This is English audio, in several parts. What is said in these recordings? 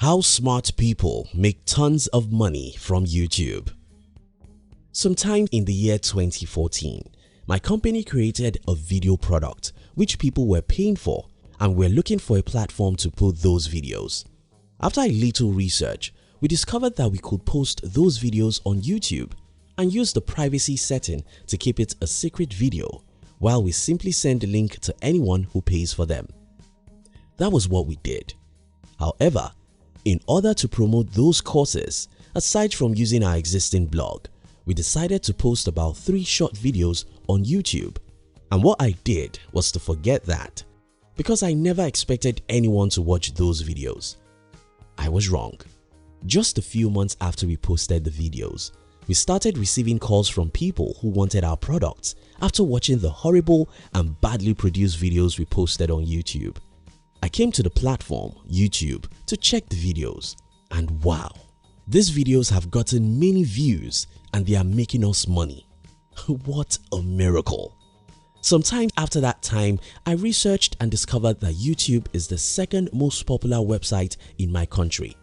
How smart people make tons of money from YouTube. Sometime in the year 2014, my company created a video product which people were paying for and were looking for a platform to put those videos. After a little research, we discovered that we could post those videos on YouTube and use the privacy setting to keep it a secret video while we simply send the link to anyone who pays for them. That was what we did. However, in order to promote those courses, aside from using our existing blog, we decided to post about 3 short videos on YouTube. And what I did was to forget that, because I never expected anyone to watch those videos. I was wrong. Just a few months after we posted the videos, we started receiving calls from people who wanted our products after watching the horrible and badly produced videos we posted on YouTube. I came to the platform, YouTube, to check the videos, and wow, these videos have gotten many views and they are making us money. What a miracle! Sometime after that time, I researched and discovered that YouTube is the second most popular website in my country.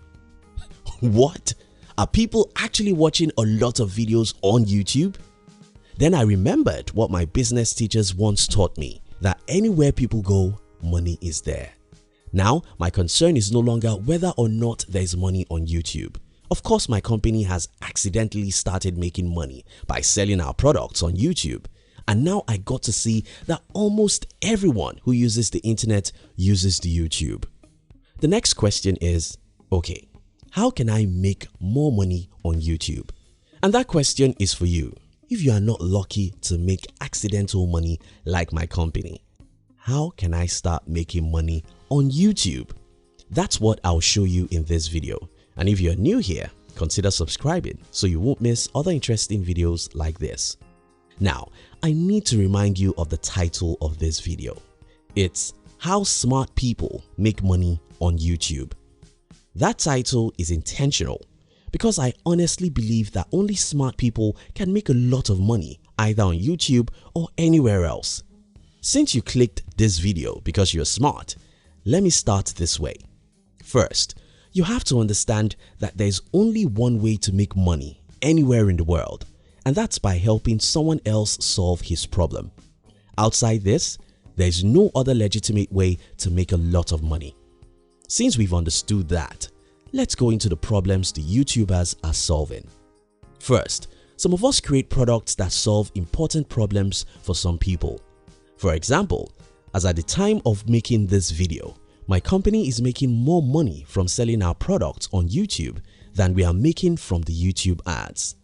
What? Are people actually watching a lot of videos on YouTube? Then I remembered what my business teachers once taught me, that anywhere people go, money is there. Now, my concern is no longer whether or not there is money on YouTube. Of course, my company has accidentally started making money by selling our products on YouTube. And now I got to see that almost everyone who uses the internet uses the YouTube. The next question is, okay, how can I make more money on YouTube? And that question is for you if you are not lucky to make accidental money like my company. How can I start making money on YouTube? That's what I'll show you in this video. And if you're new here, consider subscribing so you won't miss other interesting videos like this. Now, I need to remind you of the title of this video. It's How Smart People Make Money on YouTube. That title is intentional because I honestly believe that only smart people can make a lot of money either on YouTube or anywhere else. Since you clicked this video because you're smart, let me start this way. First, you have to understand that there's only one way to make money anywhere in the world, and that's by helping someone else solve his problem. Outside this, there's no other legitimate way to make a lot of money. Since we've understood that, let's go into the problems the YouTubers are solving. First, some of us create products that solve important problems for some people. For example, as at the time of making this video, my company is making more money from selling our products on YouTube than we are making from the YouTube ads.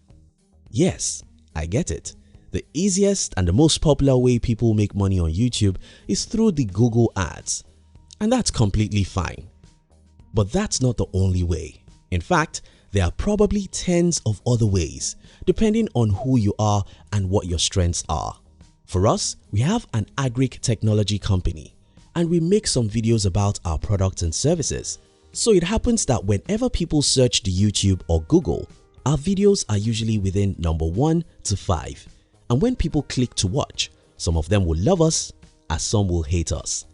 Yes, I get it. The easiest and the most popular way people make money on YouTube is through the Google ads, and that's completely fine. But that's not the only way. In fact, there are probably tens of other ways depending on who you are and what your strengths are. For us, we have an agric technology company and we make some videos about our products and services. So it happens that whenever people search the YouTube or Google, our videos are usually within number 1 to 5. And when people click to watch, some of them will love us as some will hate us.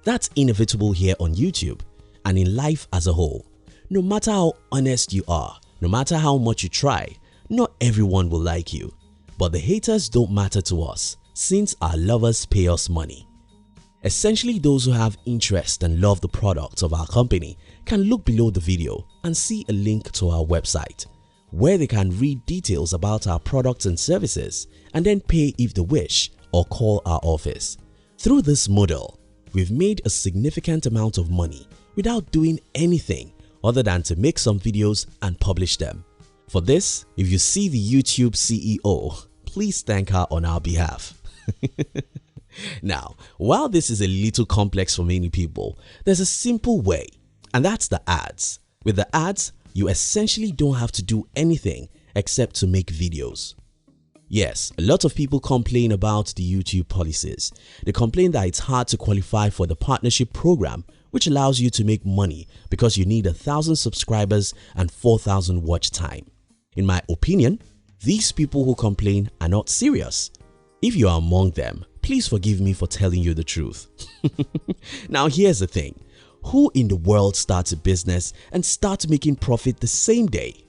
That's inevitable here on YouTube and in life as a whole. No matter how honest you are, no matter how much you try, not everyone will like you. But the haters don't matter to us since our lovers pay us money. Essentially, those who have interest and love the products of our company can look below the video and see a link to our website where they can read details about our products and services and then pay if they wish or call our office. Through this model, we've made a significant amount of money without doing anything other than to make some videos and publish them. For this, if you see the YouTube CEO, please thank her on our behalf. Now, while this is a little complex for many people, there's a simple way, and that's the ads. With the ads, you essentially don't have to do anything except to make videos. Yes, a lot of people complain about the YouTube policies. They complain that it's hard to qualify for the partnership program, which allows you to make money because you need 1,000 subscribers and 4,000 watch time. In my opinion, these people who complain are not serious. If you are among them, please forgive me for telling you the truth. Now here's the thing, Who in the world starts a business and starts making profit the same day?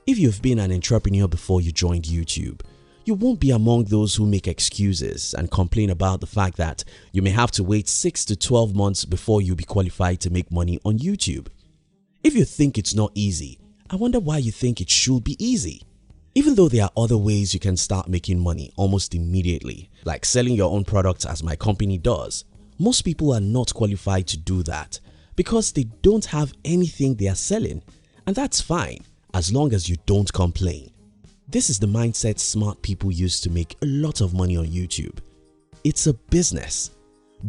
If you've been an entrepreneur before you joined YouTube, you won't be among those who make excuses and complain about the fact that you may have to wait 6 to 12 months before you'll be qualified to make money on YouTube. If you think it's not easy, I wonder why you think it should be easy. Even though there are other ways you can start making money almost immediately, like selling your own products as my company does, most people are not qualified to do that because they don't have anything they are selling, and that's fine as long as you don't complain. This is the mindset smart people use to make a lot of money on YouTube. It's a business.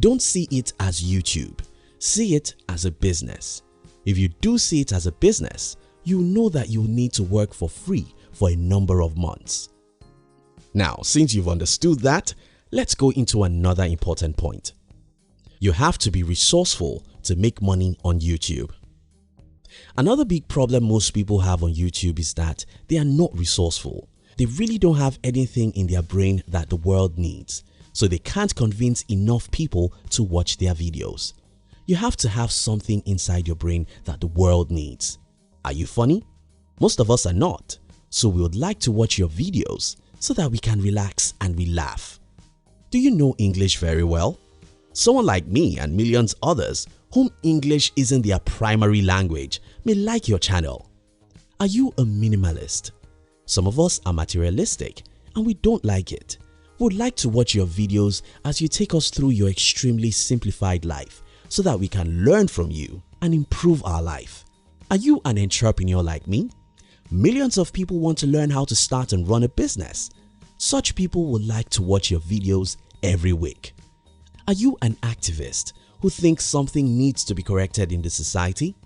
Don't see it as YouTube. See it as a business. If you do see it as a business, you know that you need to work for free for a number of months. Now, since you've understood that, let's go into another important point. You have to be resourceful to make money on YouTube. Another big problem most people have on YouTube is that they are not resourceful. They really don't have anything in their brain that the world needs, so they can't convince enough people to watch their videos. You have to have something inside your brain that the world needs. Are you funny? Most of us are not, so we would like to watch your videos so that we can relax and we laugh. Do you know English very well? Someone like me and millions others whom English isn't their primary language may like your channel. Are you a minimalist? Some of us are materialistic and we don't like it. We would like to watch your videos as you take us through your extremely simplified life so that we can learn from you and improve our life. Are you an entrepreneur like me? Millions of people want to learn how to start and run a business. Such people would like to watch your videos every week. Are you an activist who thinks something needs to be corrected in the society?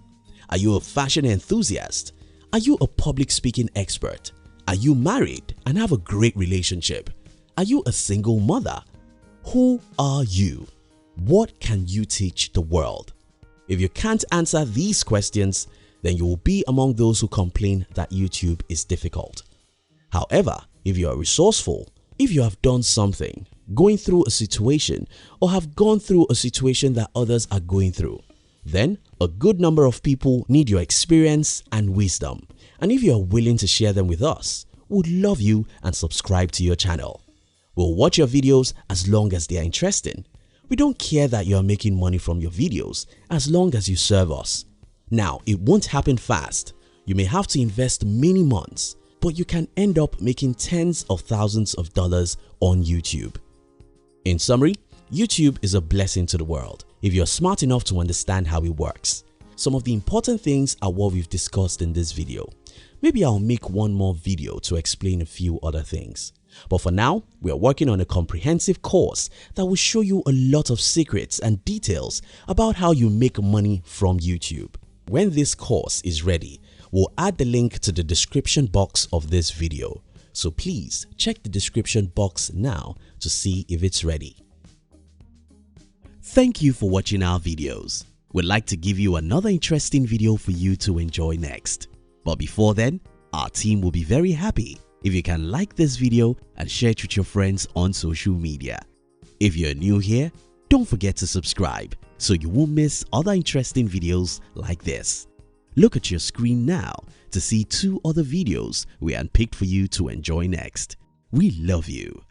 Are you a fashion enthusiast? Are you a public speaking expert? Are you married and have a great relationship? Are you a single mother? Who are you? What can you teach the world? If you can't answer these questions, then you will be among those who complain that YouTube is difficult. However, if you are resourceful, if you have done something, going through a situation, or have gone through a situation that others are going through, then a good number of people need your experience and wisdom, and if you are willing to share them with us, we would love you and subscribe to your channel. We'll watch your videos as long as they are interesting. We don't care that you are making money from your videos as long as you serve us. Now, it won't happen fast. You may have to invest many months, but you can end up making tens of thousands of dollars on YouTube. In summary, YouTube is a blessing to the world if you're smart enough to understand how it works. Some of the important things are what we've discussed in this video. Maybe I'll make one more video to explain a few other things. But for now, we are working on a comprehensive course that will show you a lot of secrets and details about how you make money from YouTube. When this course is ready, we'll add the link to the description box of this video. So please check the description box now to see if it's ready. Thank you for watching our videos. We'd like to give you another interesting video for you to enjoy next. But before then, our team will be very happy if you can like this video and share it with your friends on social media. If you're new here, don't forget to subscribe so you won't miss other interesting videos like this. Look at your screen now to see 2 other videos we handpicked for you to enjoy next. We love you.